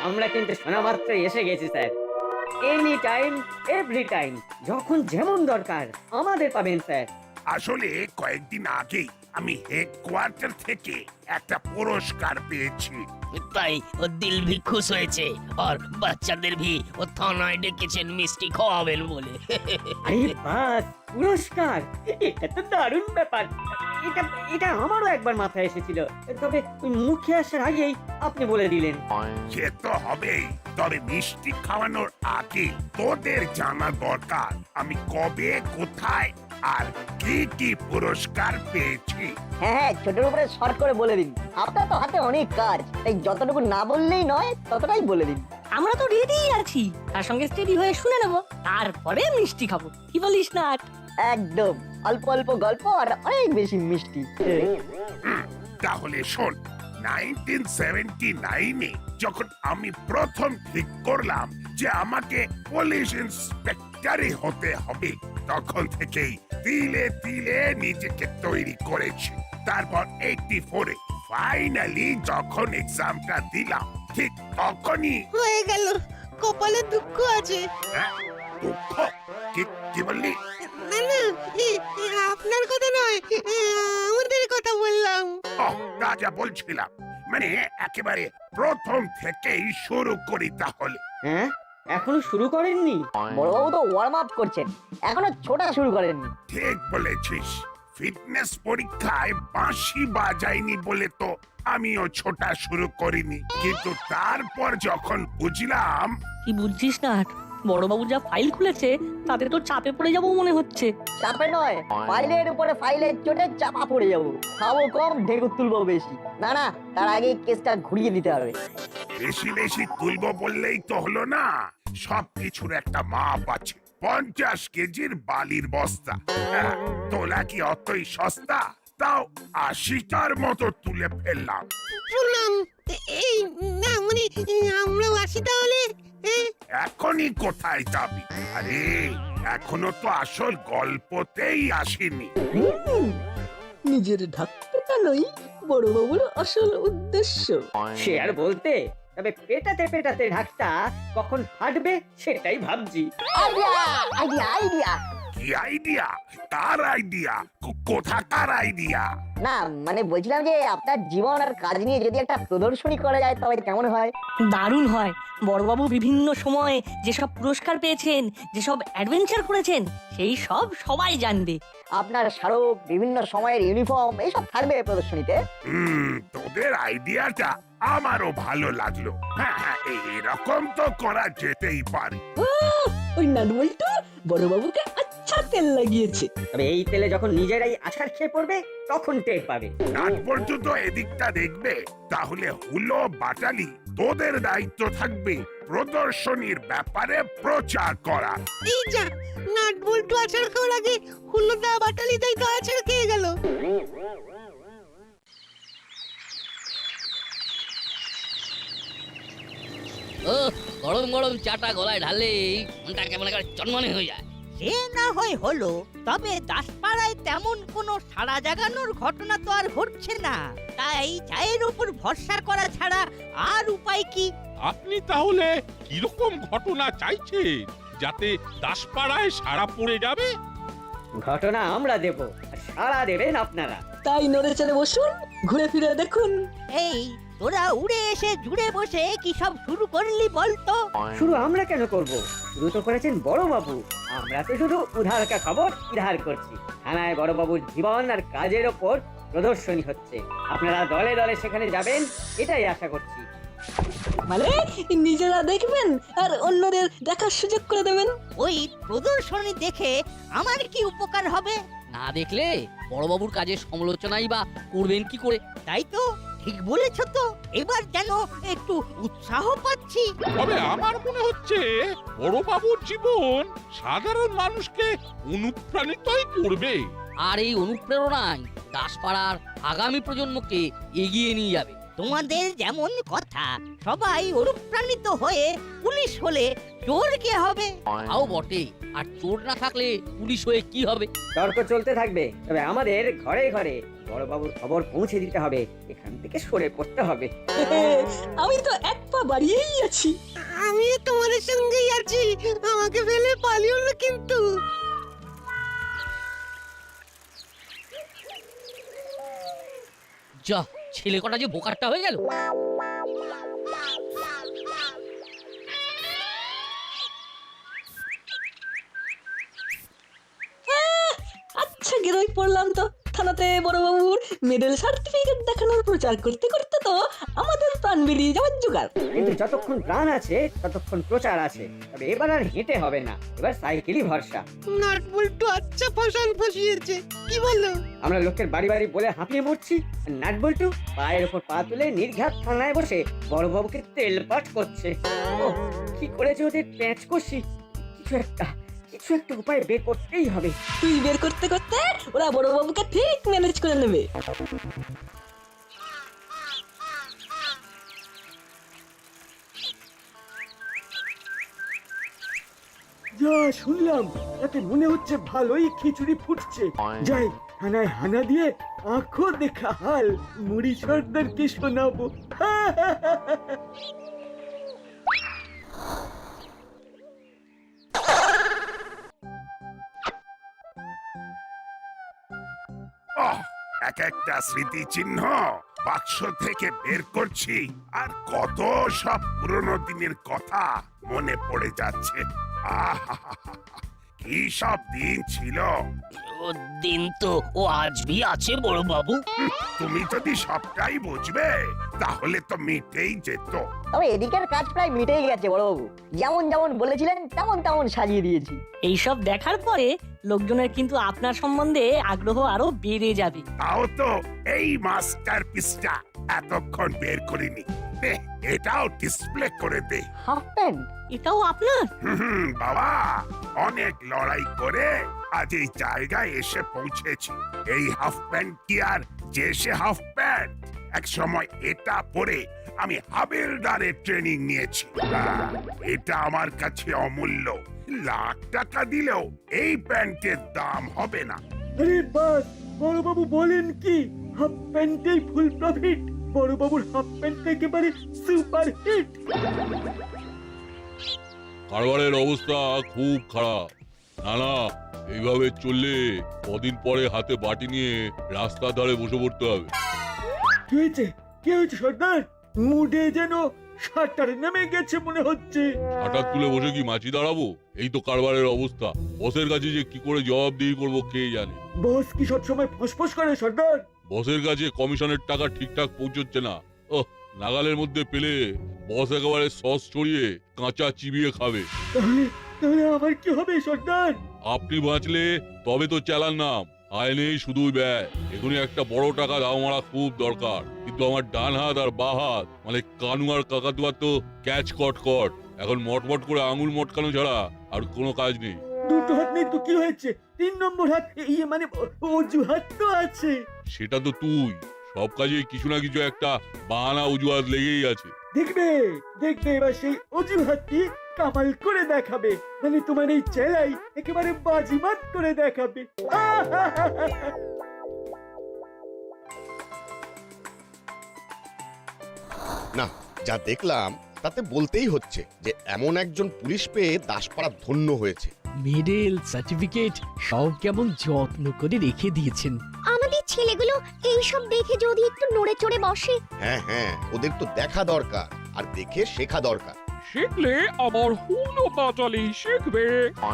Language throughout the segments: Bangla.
আমরা কিন্তু শোনা মাত্রই এসে গেছি sir. Any time, every time, যখন যেমন দরকার আমাদের পাবেন স্যার। আসলে কয়েকদিন আগেই আমি হেডকোয়ার্টার থেকে একটা পুরস্কার পেয়েছি। তাই ও দিল ভি খুশ হয়েছে আর বাচ্চাদের ভি ও থানায় ডেকেছেন মিষ্টি খাওয়াবেন বলে। আরে বাস, পুরস্কার! এটা তো দারুণ ব্যাপার। এটা এটা আমারও একবার মাথায় এসেছিল, তবে ওই মুখে আসার আগেই আপনি বলে দিলেন। সে তো হবেই, তবে মিষ্টি খাওয়ানোর আগে তোদের জানা দরকার আমি কবে, কোথায় আর কি কি পুরস্কার পেয়েছি। হ্যাঁ হ্যাঁ, ছোটর উপরে শর্ট করে বলে দিন। আপনার তো হাতে অনেক কাজ, তাই যতটুকু না বললেই নয় ততটাই বলে দিন। আমরা তো রেডি আছি, তার সঙ্গে স্টেডি হয়ে শুনে নেব, তারপরে মিষ্টি খাবো। কি বলিস না? একদম, অল্প অল্প গল্প আর অনেক বেশি মিষ্টি। তাহলে শোন, 1979-এ যখন আমি প্রথম ঠিক করলাম যে আমাকে পুলিশ ইন্সপেক্টরই হতে হবে, তখন থেকেই তিলে তিলে নিজেকে তৈরি করেছি। তারপর 84-এ ফাইনালি যখন এক্সামটা দিলাম, ঠিক তখনই হয়ে গেল। কপালে দুঃখ আছে। হ্যাঁ, দুঃখ? কি বললি? না না, আপনার কথা নয়, আমাদের কথা বললাম। রাজা বলছিলাম, মানে একেবারে প্রথম থেকেই শুরু করি তাহলে। হ্যাঁ, এখনো শুরু করেননি? বড়বাবু তো ওয়ার্ম আপ করছেন, এখনো ছোটা শুরু করেননি। ঠিক বলেছিস, ফিটনেস পরীক্ষায় বাঁশি বাজাইনি বলে তো আমিও ছোটা শুরু করিনি, কিন্তু তারপর যখন বুঝলাম। কি বুঝছিস না? বড়বাবু যা ফাইল খুলেছে তাতে তো চাপে পড়ে যাবো মনে হচ্ছে। চাপে নয়, ফাইলের উপরে ফাইলের চোটে চাপা পড়ে যাবো। খাবো কম, ঢেকুর তুলবো বেশি। না না, তার আগে কেসটা ঘুরিয়ে দিতে হবে। বেশি বেশি তুলবো বললেই তো হলো না, সবকিছুর একটা মাপ আছে। 50 কেজির বালির বস্তা, হ্যাঁ, তোলা কি অতই সস্তা? তাও 80টার মতো তুলে ফেললাম। শুনলাম এই, না মানে আমরাও আসি তাহলে। এখনই কোথায় যাবি? আরে এখনো তো আসল গল্পতেই আসেনি। নিজের ঢাকটা নই বড়বাবুর আসল উদ্দেশ্য। সে আর বলতে, তবে পেটাতে পেটাতে ঢাকটা কখন ফাটবে সেটাই ভাবছি। Idea idea idea. কি আইডিয়া? কার আইডিয়া? কোথাকার আইডিয়া? না মানে বলছিলাম যে আপনার জীবন আর কাজ নিয়ে যদি একটা প্রদর্শনী করা যায় তবে কেমন হয়? দারুণ হয়। বড়বাবু বিভিন্ন সময়ে যেসব পুরস্কার পেয়েছেন, যেসব অ্যাডভেঞ্চার করেছেন, সেই সব সবাই জানবে। আপনার স্মারক, বিভিন্ন সময়ের ইউনিফর্ম এইসব থাকবে প্রদর্শনীতে। তোদের আইডিয়াটা আমারও ভালো লাগলো। হ্যাঁ হ্যাঁ, এরকম তো করা যেতেই পারে। ওই নাটবল্টু বড়বাবুকে আচ্ছা তেল লাগিয়েছে। তবে এই তেলে যখন নিজেরাই আছাড় খেয়ে পড়বে তখন টের পাবে। নাট পর্যন্ত এদিকটা দেখবে, তাহলে হুলো বাটালি তোদের দায়িত্ব থাকবে প্রদর্শনীর ব্যাপারে প্রচার করা। এই যা, নাট বল্টু আছাড় খাওয়ার আগে হুল্লোদা বাটালি তাই তো আছাড় খেয়ে গেল। ও গরম গরম চাটা গলায় ঢালে মনটা কেমন করে চনমনে হয়ে যায়। সে না হয় হলো, তবে দাসপাড়ায় তেমন কোনো সাড়া জাগানোর ঘটনা তো আর ঘটছে না। তাই চায়ের উপর ভরসা করা ছাড়া আর উপায় কি? আপনি তাহলে কিরকম ঘটনা চাইছেন যাতে দাসপাড়ায় সারা পড়ে যাবে? ঘটনা আমরা দেব, আর সাড়া দেবেন আপনারা। তাই নড়ে চড়ে বসুন, ঘুরে ফিরে দেখুন। এই তোরা উড়ে এসে জুড়ে বসে কি সব শুরু করলি বলতো? শুরু আমরা কেন করব? শুরু তো করেছেন বড়বাবু। আমরা তো শুধু উধারকা খবর উদ্ধার করছি। থানায় বড়বাবুর জীবন আর কাজের ওপর প্রদর্শনী হচ্ছে, আপনারা দলে দলে সেখানে যাবেন, এটাই আশা করছি। মানে নিজেরা দেখবেন আর অন্যদের দেখার সুযোগ করে দেবেন। ওই প্রদর্শনী দেখে আমার কি উপকার হবে? না দেখলে বড়বাবুর কাজের সমালোচনাই বা করবেন কি করে? তাই তো, ঠিক বলেছ তো। এবার যেন একটু উৎসাহ পাচ্ছি। তবে আমার মনে হচ্ছে বড়বাবুর জীবন সাধারণ মানুষকে অনুপ্রাণিতই করবে। আর এই অনুপ্রেরণায় দাসপাড়ার আগামী প্রজন্মকে এগিয়ে নিয়ে যাবে। তোমাদের যেমন কথা, সবাই অনুপ্রাণিত হয়ে পুলিশ হলে চোর কে হবে? তাও বটে, আর চোর না থাকলে পুলিশ হয়ে কি হবে? তর্ক চলতে থাকবে, তবে আমাদের ঘরে ঘরে বড়বাবুর খবর পৌঁছে দিতে হবে, এখান থেকে সরে পড়তে হবে। আমি তো এক পা বাড়িয়েই আছি। আমিও তোমাদের সঙ্গেই আছি, আমাকে ফেলে পালিও না কিন্তু। যা, ছেলে কটা যে বোকারটা হয়ে গেল। আচ্ছা গেরোই পড়লাম তো। থানাতে বড়বাবুর মেডেল সার্টিফিকেট দেখানোর প্রচার করতে করতে তো আমাদের প্রাণ বেরিয়ে যাওয়ার জোগাড়। কিন্তু যতক্ষণ প্রাণ আছে ততক্ষণ প্রচার আছে। তবে এবার আর হেঁটে হবে না, এবার সাইকেলই ভরসা। নাট বল্টু আচ্ছা ফসল ফসিয়েছে, কি বলো? আমরা লোকের বাড়ি বাড়ি বলে হাঁপিয়ে মরছি, আর নাট বল্টু পায়ের ওপর পা তুলে নির্ঘাত থানায় বসে বড়বাবুকে তেলপাট করছে। ও কি করেছে ওদের প্যাঁচ কষি, কিছু একটা উপায় বের করতেই হবে। তুই বের করতে করতে ওরা বড়বাবুকে ঠিক ম্যানেজ করে নেবে। যা শুনলাম তাতে মনে হচ্ছে ভালোই খিচুড়ি ফুটছে। যাই থানায় হানা দিয়ে আঁখো দেখা হাল মুড়ি সর্দারকে শোনাবো। ওহ, এক একটা স্মৃতিচিহ্ন বাক্স থেকে বের করছি, আর কত সব পুরনো দিনের কথা মনে পড়ে যাচ্ছে। আহাহাহা, কি সব দিন ছিল। ও দিন তো ও আজই আছে বড় বাবু। তুমি যদি সবটাই বুঝবে তাহলে তো মিটেই যেত। তবে এদিকের কাজ প্রায় মিটেই গেছে বড়বাবু। যেমন যেমন বলেছিলেন তেমন তেমন সাজিয়ে দিয়েছি। এইসব দেখার পরে লোকজনের কিন্তু আপনার সম্বন্ধে আগ্রহ আরো বেড়ে যাবে। তাও তো এই মাস্টার পিসটা এতক্ষণ বের করিনি। নে, এটাও ডিসপ্লে করে দে। হাফ প্যান্ট এটাও আপনার? বাবা, অনেক লড়াই করে আজ এই জায়গায় এসে পৌঁছেছি। এই হাফ প্যান্ট কি আর যে সে হাফ প্যান্ট? এক সময় এটা পরে আমি হাবিলদারের ট্রেনিং নিয়েছি। এটা আমার কাছে অমূল্য। লাখ টাকা দিলেও এই প্যান্টের দাম হবে না। আরে বাস, বড়বাবু বলেন কি হাফ প্যান্টেই ফুল প্রফিট? বড়বাবুর হাফ প্যান্ট একেবারে সুপার হিট। কারবারের অবস্থা খুব খারাপ। না না, এইভাবে চললে কদিন পরে হাতে বাটি নিয়ে রাস্তার ধারে বসে পড়তে হবে। কি হয়েছে সর্দার? মুডে যেন শাটার নেমে গেছে মনে হচ্ছে। হঠাৎ তুলে বসে কি মাছি দাঁড়াবো? এই তো কারবারের অবস্থা। বসের কাছে যে কি করে জবাবদিহি করবো কে জানে। বস কি সবসময় ফসফস করে সর্দার? বসের কাছে কমিশনের টাকা ঠিকঠাক পৌঁছচ্ছে না। ওহ, নাগালের মধ্যে পেলে বস একেবারে সস ছড়িয়ে কাঁচা চিবিয়ে খাবে। তাহলে আবার কি হবে সর্দার? আপনি বাঁচলে তবে তো চালান নাম, আয় নেই শুধুই ব্যয়। এখনই একটা বড় টাকা দাও মারা খুব দরকার। কিন্তু আমার ডান হাত আর বা হাত মানে কানু আর কাকাতুয়া তো ক্যাচ কট। এখন মটমট করে আঙুল মটকানো ছাড়া আর কোনো কাজ নেই। দুটো হাত নেই তো কি হয়েছে? 3 নম্বর হাত, ইয়ে মানে অজুহাত তো আছে। সেটা তো তুই, সব কাজে কিছু না কিছু একটা বাহানা অজুহাত লেগেই আছে। দেখবে এবার সেই অজুহাতটি কামাল করে দেখাবে। মানে তোমার এই চেলাই একেবারে বাজিমাত করে দেখাবে। না, যা দেখলাম তাতে বলতেই হচ্ছে যে এমন একজন পুলিশ পেয়ে দাসপাড়া ধন্য হয়েছে। মেডেল সার্টিফিকেট সব কেমন যত্ন করে রেখে দিয়েছেন। আমাদের ছেলেগুলো এইসব দেখে যদি একটু নড়ে চড়ে বসে। হ্যাঁ, ওদের তো দেখা দরকার আর দেখে শেখা দরকার। শিখলে আমার হুলো বাটালি শিখবে।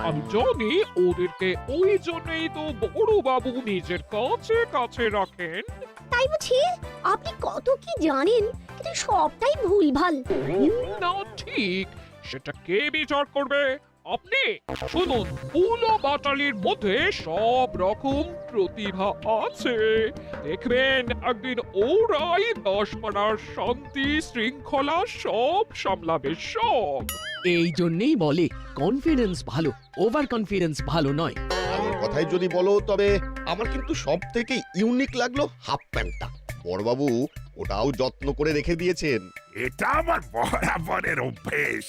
আমি জানি ওদেরকে ওই জন্যই তো বড় বাবু নিজের কাছে রাখেন। তাই বুঝি আপনি কত কি জানেন, কিন্তু সবটাই ভুলভাল। না ঠিক, সেটা কে বিচার করবে? আপনি শুনুন, হুলো বাটালির মধ্যে সব রকম প্রতিভা আছে। দেখবেন একদিন ওরাই দাসপাড়ার শান্তি শৃঙ্খলা সব সামলাবে সব। এই জন্যই বলে কনফিডেন্স ভালো, ওভার কনফিডেন্স ভালো নয়। আমার কথাই যদি বলো তবে আমার কিন্তু সব থেকে ইউনিক লাগলো হাফ প্যান্টটা। বড়বাবু ওটাও যত্ন করে রেখে দিয়েছেন। এটা আমার বরাবরের অভ্যেস।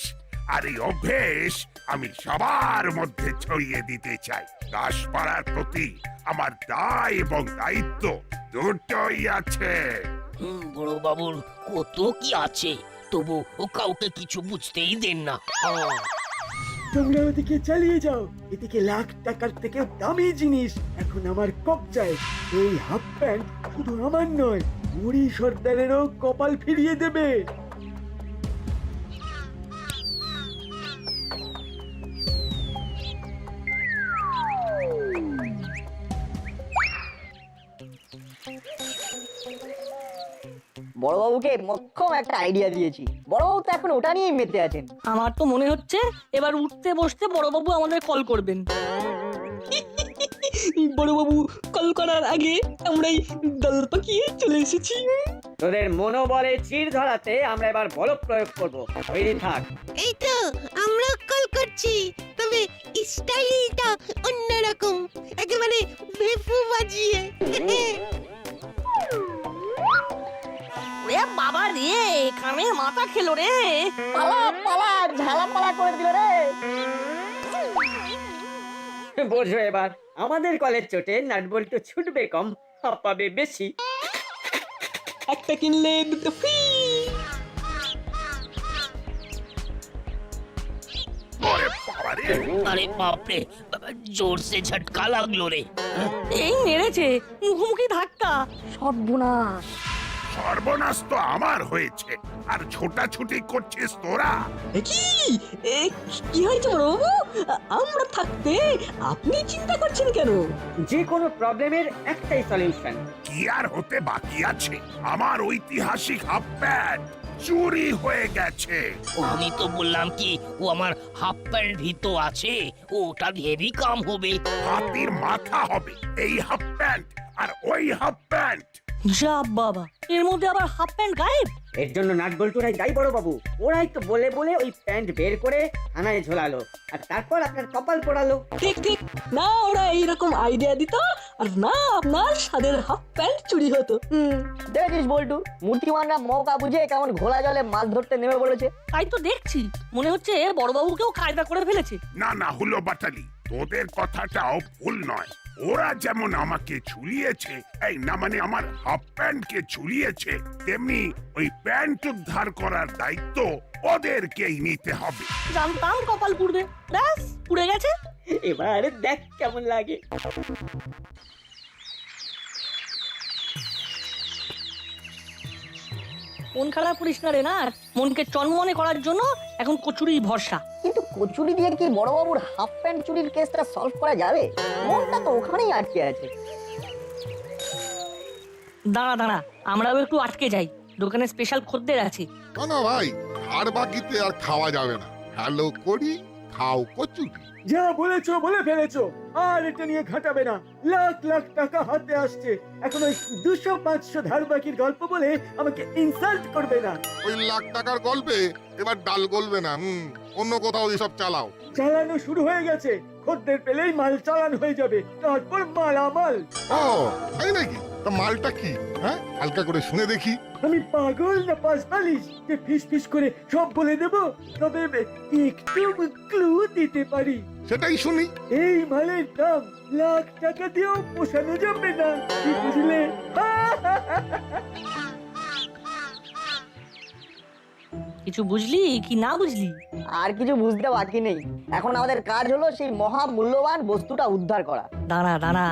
আর এই অভ্যেস আমি সবার মধ্যে ছড়িয়ে দিতে চাই। দাসপাড়ার প্রতি আমার দায় এবং দায়িত্ব দুটোই আছে। বড় বাবুর কত কি আছে, তবু ও কাউকে কিছু বুঝতেই দেন না। তোমরা ওদিকে চালিয়ে যাও, এদিকে লাখ টাকার থেকেও দামি জিনিস এখন আমার কবজায়। এই হাফ প্যান্ট শুধু আমার নয়, মুড়ি সর্দারেরও কপাল ফিরিয়ে দেবে। বড়বাবুকে মক্ষম একটা আইডিয়া দিয়েছি, বড়বাবু তো এখন ওটা নিয়েই মেতে আছেন। আমার তো মনে হচ্ছে এবার উঠতে বসতে বড়বাবু আমাদের কল করবেন। বড়বাবু কল করার আগে আমরাই দল পাকিয়ে চলে এসেছি। তোদের মনোবলে চির ধরাতে আমরা এবার বল প্রয়োগ করব। তৈরি থাক। এই তো আমরা কল করছি, তবে স্টাইলটা অন্যরকম, একেবারে ভেপু বাজিয়ে। ওরে বাবা রে, কানে মাথা খেলো রে। পালা পালা, ঝালা পালা করে দিল রে। বোঝো এবার, আমাদের কলের চোটে নাটবল্টু ছুটবে কম, হাঁপাবে বেশি। একটা কিনলে দুটো ফ্রি। ওরে বাবারে, আরে বাপরে, জোরসে ঝটকা লাগলো রে। এই মেরেছে, মুখোমুখি ধাক্কা। সর্বনাশ। সর্বনাশ তো আমার হয়েছে, আর ছোটাছুটি করছিস তোরা। কি কি হয়েছে বড়বাবু? আমরা থাকতে আপনি চিন্তা করছেন কেন? যে কোনো প্রবলেমের একটাই সলিউশন। কি আর হতে বাকি আছে? আমার ঐতিহাসিক হাফ প্যান্ট চুরি হয়ে গেছে। আমি তো বললাম কি, ও আমার হাফ প্যান্ট ভিতো আছে, ওটা দিয়েই কাম হবে। হাতির মাথা হবে এই হাফ প্যান্ট আর ওই হাফ প্যান্ট। যা বাবা, এর মধ্যে আবার হাফ প্যান্ট গায়েব। এর জন্য নাটবল্টুরাই দায়ী বড় বাবু। ওরাই তো বলে বলে ওই প্যান্ট বের করে থানায় ঝোলালো, আর তারপর আপনার কপাল পোড়ালো। ঠিক ঠিক, না ওরা এইরকম আইডিয়া দিত, আর না আপনার স্বাদের হাফ প্যান্ট চুরি হতো। দেখেছিস বল্টু, মূর্তিমানরা মৌকা বুঝে কেমন ঘোলা জলে মাছ ধরতে নেমে পড়েছে। তাই তো দেখছি, মনে হচ্ছে বড়বাবুকেও কায়দা করে ফেলেছে। না না, হলো বাটালি, তোদের কথাটাও ভুল নয়। ওরা যেমন আমাকে ঝুলিয়েছে, এই না মানে আমার হাফ প্যান্টকে ঝুলিয়েছে, তেমনি ওই প্যান্ট উদ্ধার করার দায়িত্ব ওদেরকেই নিতে হবে। জানতাম কপাল পুড়বে, ব্যাস পুড়ে গেছে। এবার দেখ কেমন লাগে। মন খারাপ করিস না রে, না মনকে চনমনে করার জন্য এখন কচুরি ভরসা। কিন্তু কচুরি দিয়ে কি বড়বাবুর হাফ প্যান্ট চুরির কেসটা সলভ করা যাবে? মনটা তো ওখানেই আটকে আছে। দাঁড়া দাঁড়া, আমরাও একটু আটকে যাই, দোকানে স্পেশাল খদ্দের আছে। না ভাই, আর বাকিতে আর খাওয়া যাবে না। হ্যালো করি, খাও কচুরি। যা বলেছো বলে ফেলেছো, আর এটা নিয়ে ঘাটাবে না। লাখ লাখ টাকা হাতে আসছে, এখন ওই 200-500 ধার বাকির গল্প বলে আমাকে ইনসাল্ট করবে না। ওই লাখ টাকার গল্পে এবার ডাল গলবে না। অন্য কোথাও এসব চালাও। চালানো শুরু হয়ে গেছে, খদ্দের পেলেই মাল চালান হয়ে যাবে, তারপর মালামাল। ও তাই নাকি? তা মালটা কি? হ্যাঁ, হালকা করে শুনে দেখি। আমি পাগল না পাঁচবালিশ যে ফিস ফিস করে সব বলে দেব? তবে একটু ক্লু দিতে পারি। সেটাই শুনি। এই মালের দাম লাখ টাকা দিয়েও পোষানো যাবে না, কি বুঝলে? কিছু বুঝলি কি না বুঝলি? আর কিছু বুঝতে বাকি নেই, এখন আমাদের কাজ হলো সেই মহা মূল্যবান বস্তুটা উদ্ধার করা। দাঁড়া দাঁড়া,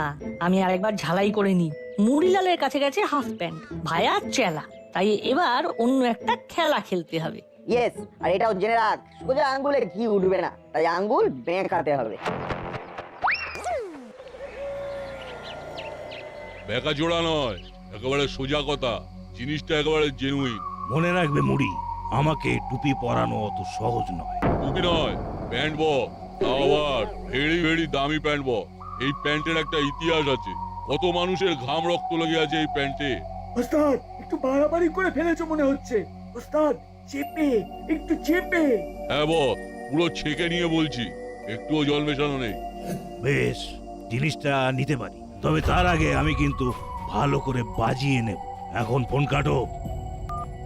আমি আরেকবার ঝালাই করে নি। মুড়িলালের কাছে গেছে হাফ প্যান্ট, ভায়া চেলা, তাই এবার অন্য একটা খেলা খেলতে হবে। ইয়েস, আর এটাও জেনে রাখ, সোজা আঙ্গুলে ঘি উঠবে না, তাই আঙ্গুল বেঁকাতে হবে। বেকা জোড়া নয়, একেবারে সোজা কথা, জিনিসটা একেবারে জেনুইন। মনে রাখবে মুড়ি, আমাকে টুপি পরানো অত সহজ নয়। টুপি নয়, প্যান্ট ব, তাও আবার ভেরি ভেরি দামি প্যান্ট ব। এই প্যান্টের একটা ইতিহাস আছে, কত মানুষের ঘাম রক্ত লেগে আছে এই প্যান্টে। ওস্তাদ, একটু বাড়াবাড়ি করে ফেলেছো মনে হচ্ছে। ওস্তাদ, চেপে, একটু চেপে। হ্যাঁ বস, পুরো ছেঁকে নিয়ে বলছি, একটুও জল মেশানো নেই। বেশ, জিনিসটা নিতে পারি, তবে তার আগে আমি কিন্তু ভালো করে বাজিয়ে নেব। এখন ফোন কাটো।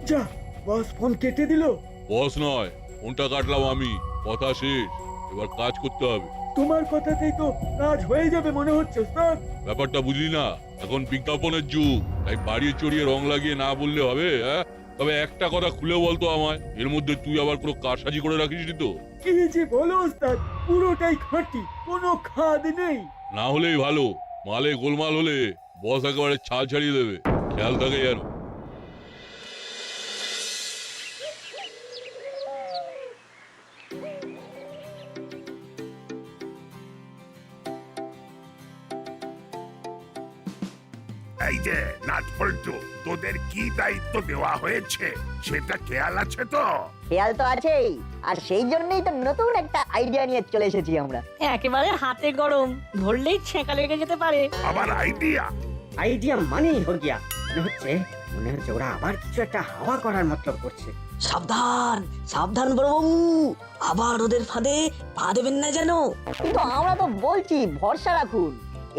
যা, বস ফোন কেটে দিল। বস নয়, ফোনটা কাটলাম আমি, কথা শেষ, এবার কাজ করতে হবে। তোমার কথাতেই তো কাজ হয়ে যাবে মনে হচ্ছে ওস্তাদ। ব্যাপারটা বুঝলি না, এখন বিজ্ঞাপনের যুগ, তাই বাড়িয়ে চড়িয়ে রং লাগিয়ে না বললে হবে? হ্যাঁ, তবে একটা কথা খুলে বলতো আমায়, এর মধ্যে তুই আবার কোনো কারসাজি করে রাখিসনি তো? কি যে বলো ওস্তাদ, পুরোটাই খাঁটি, কোনো খাদ নেই। না হলেই ভালো, মালে গোলমাল হলে বস একেবারে ছাল ছাড়িয়ে দেবে, খেয়াল থাকে যেন। এই যে নাটবল্টু, তোদের কি দায়িত্ব দেওয়া হয়েছে সেটা খেয়াল আছে তো? খেয়াল তো আছেই, আর সেই জন্যই তো নতুন একটা আইডিয়া নিয়ে চলে এসেছি আমরা। একেবারে হাতে গরম, ধরলেই ছেঁকা লেগে যেতে পারে। আবার আইডিয়া? আইডিয়া মানেই হগিয়া, মনে হচ্ছে ওরা আবার কিছু একটা হাওয়া করার মতলব করছে। সাবধান সাবধান বড়বাবু, আবার ওদের ফাঁদে পা দেবেন না যেন। কিন্তু আমরা তো বলছি ভরসা রাখুন,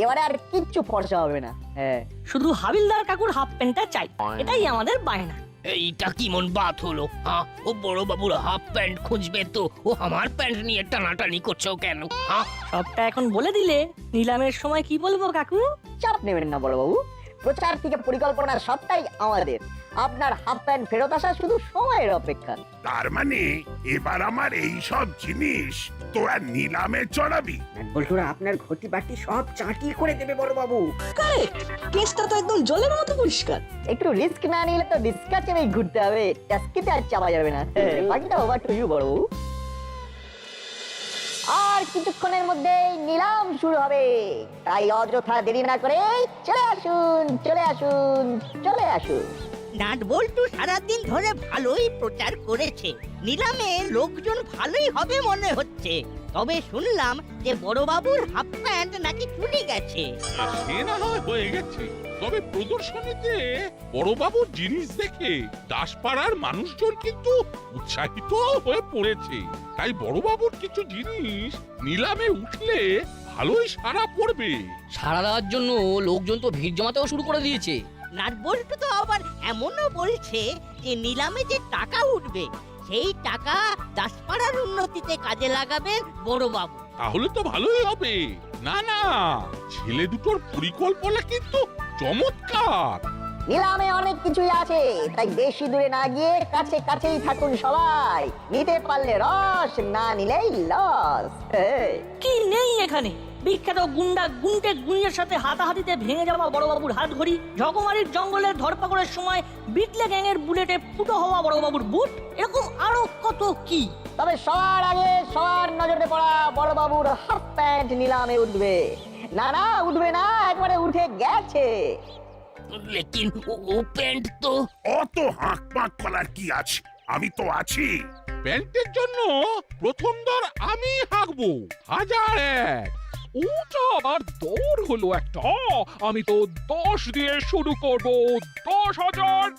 এবারে আর কিচ্ছু ফর্সা হবে না। হ্যাঁ, শুধু হাবিলদার কাকুর হাফ প্যান্টটা চাই, এটাই আমাদের বায়না। এইটা কি মন বাত হলো? হ্যাঁ, ও বড় বাবুর হাফ প্যান্ট খুঁজবে তো ও আমার প্যান্ট নিয়ে টানাটানি করছো কেন? হ্যাঁ, সবটা এখন বলে দিলে নিলামের সময় কি বলবো কাকু? চাপ নেবেন না বড়বাবু, প্রচার থেকে পরিকল্পনা সবটাই আমাদের। আপনার হাফ প্যান্ট ফেরত আসা শুধু সময়ের অপেক্ষা। তার মানে এবার আমার এই সব জিনিস তোরা নিলামে চড়াবি? বল্টুরা আপনার ঘটি বাটি সব চাটি করে দেবে বড় বাবু। কারেক্ট, কেসটা তো একদম জলের মতো পরিষ্কার। একটু রিস্ক না নিলে তো রিস্কা চেপেই ঘুরতে হবে, ট্যাস্কিতে আর চাপা যাবে না। বাকিটা ওভার টু ইউ বড়বাবু। আর কিছুক্ষণের মধ্যেই নিলাম শুরু হবে, তাই অযথা দেরি না করে চলে আসুন চলে আসুন চলে আসুন। নাটবল্টু সারাদিন ধরে ভালোই প্রচার করেছে, নিলামে লোকজন ভালোই হবে মনে হচ্ছে। তবে শুনলাম যে বড়বাবুর হাফ প্যান্ট নাকি চুরি গেছে। সে না হয় হয়ে গেছে, তবে প্রদর্শনীতে বড়বাবুর জিনিস দেখে দাসপাড়ার মানুষজন কিন্তু উৎসাহিত হয়ে পড়েছে। তাই বড়বাবুর কিছু জিনিস নিলামে উঠলে ভালোই সাড়া পড়বে। সাড়া দেওয়ার জন্য লোকজন তো ভিড় জমাতেও শুরু করে দিয়েছে। নাটবল্টু তো আবার এমনও বলছে যে নিলামে যে টাকা উঠবে সেই টাকা দাসপাড়ার উন্নতিতে কাজে লাগাবেন বড়বাবু। তাহলে তো ভালোই হবে। না না, ছেলে দুটোর পরিকল্পনা কিন্তু চমৎকার। নিলামে অনেক কিছুই আছে, তাই বেশি দূরে না গিয়ে কাছে কাছেই থাকুন সবাই। নিতে পারলে রস, না নিলেই লস। কি নেই এখানে? বিখ্যাত গুন্ডা গুন্ডে গুঞ্জের সাথে হাতাহাতিতে ভেঙে যাওয়া বড়বাবুর হাত ঘড়ি, ঝকমারির জঙ্গলের ধরপাকড়ের সময় বিটলে গ্যাংয়ের বুলেটে ফুটো হওয়া বড়বাবুর বুট, এরকম আরো কত কি। তবে সবার আগে সবার নজরে পড়া বড়বাবুর হাফ প্যান্ট নিলামে উঠবে। না না, উঠবে না, একবারে উঠে গেছে। লেকিন ও প্যান্ট তো। অত হাঁক পাঁক করার কি আছে, আমি তো আছি। প্যান্টের জন্য প্রথম দর আমি হাঁকবো 1001। ওটা আবার দৌড় হলো একটা। আমি তো 10 দিয়ে শুরু করব। 10,001।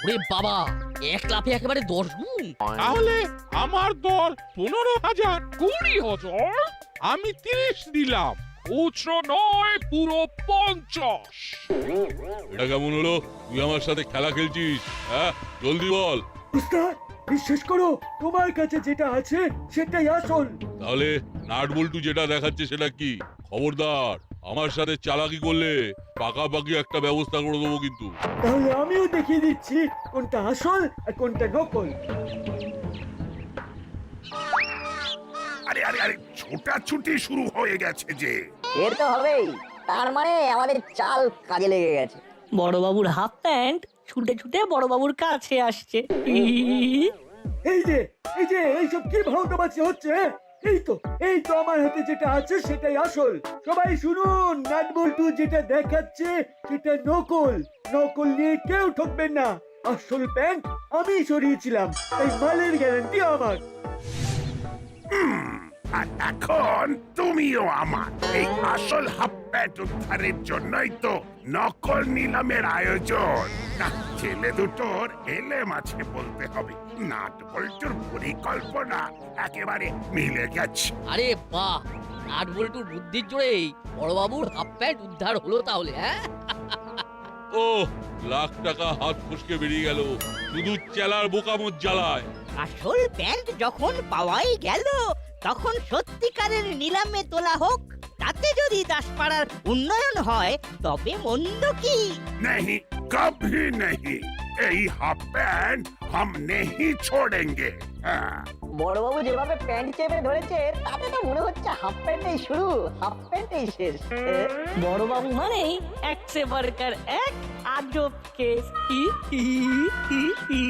ওরে বাবা, এক লাফে একেবারে 10 গুণ। তাহলে আমার দর 15,000। 20,000। আমি 30 দিলাম, খুচরো নয়, পুরো 50। এটা কেমন হলো? তুই আমার সাথে খেলা খেলছিস? হ্যাঁ, জলদি বল। উস্তাদ, বিশ্বাস করো, তোমার কাছে যেটা আছে সেটাই আসল। তাহলে নাটবল্টু যেটা দেখাচ্ছে সেটা কি? খবরদার, আমার সাথে চালাকি করলে পাকাপাকি একটা ব্যবস্থা করে দেবো কিন্তু। তাহলে আমিও দেখিয়ে দিচ্ছি কোনটা আসল আর কোনটা নকল। আরে আরে আরে, ছোটাছুটি শুরু হয়ে গেছে যে। এর তো হবেই, তার মানে আমাদের চাল কাজে লেগে গেছে। বড়বাবুর হাফ প্যান্ট ছুটে ছুটে বড়বাবুর কাছে আসছে। এই যে এইসব কি ভাওতাবাজি হচ্ছে? এই তো আমার হাতে যেটা আছে সেটাই আসল। সবাই শুনুন, নাটবল্টু যেটা দেখাচ্ছে সেটা নকল। নকল নিয়ে কেউ ঠকবেন না। আসল প্যান্ট আমি সরিয়েছিলাম, তাই মালের গ্যারান্টি আমার। আর এখন তুমিও আমার। এই আসল হাফ প্যান্ট উদ্ধারের জন্যই তো নকল নিলামের আয়োজন। না, ছেলে দুটোর এলে মাছে বলতে হবে, নাটবল্টুর পরিকল্পনা একেবারে মিলে গেছে। আরে বাহ, নাটবল্টুর বুদ্ধির জোরেই বড়বাবুর হাফ প্যান্ট উদ্ধার হলো তাহলে। হ্যাঁ, ও লাখ টাকা হাত ফসকে বেরিয়ে গেল শুধু চেলার বোকামত জ্বালায়। আসল প্যান্ট যখন পাওয়াই গেল তখন সত্যিকারের নিলামে তোলা হোক, তাতে যদি দাসপাড়ার উন্নয়ন হয় তবে মন্দ কি? नहीं कभी नहीं यही हाफ पैंट हम नहीं छोड़ेंगे हाँ। বড়বাবু যেভাবে প্যান্ট চেপে ধরেছে তাতে তো মনে হচ্ছে হাফ প্যান্টেই শুরু, হাফ প্যান্টেই শেষ। বড়বাবু মানেই এক সে বরকার এক আজব কেস। হি হি হি হি।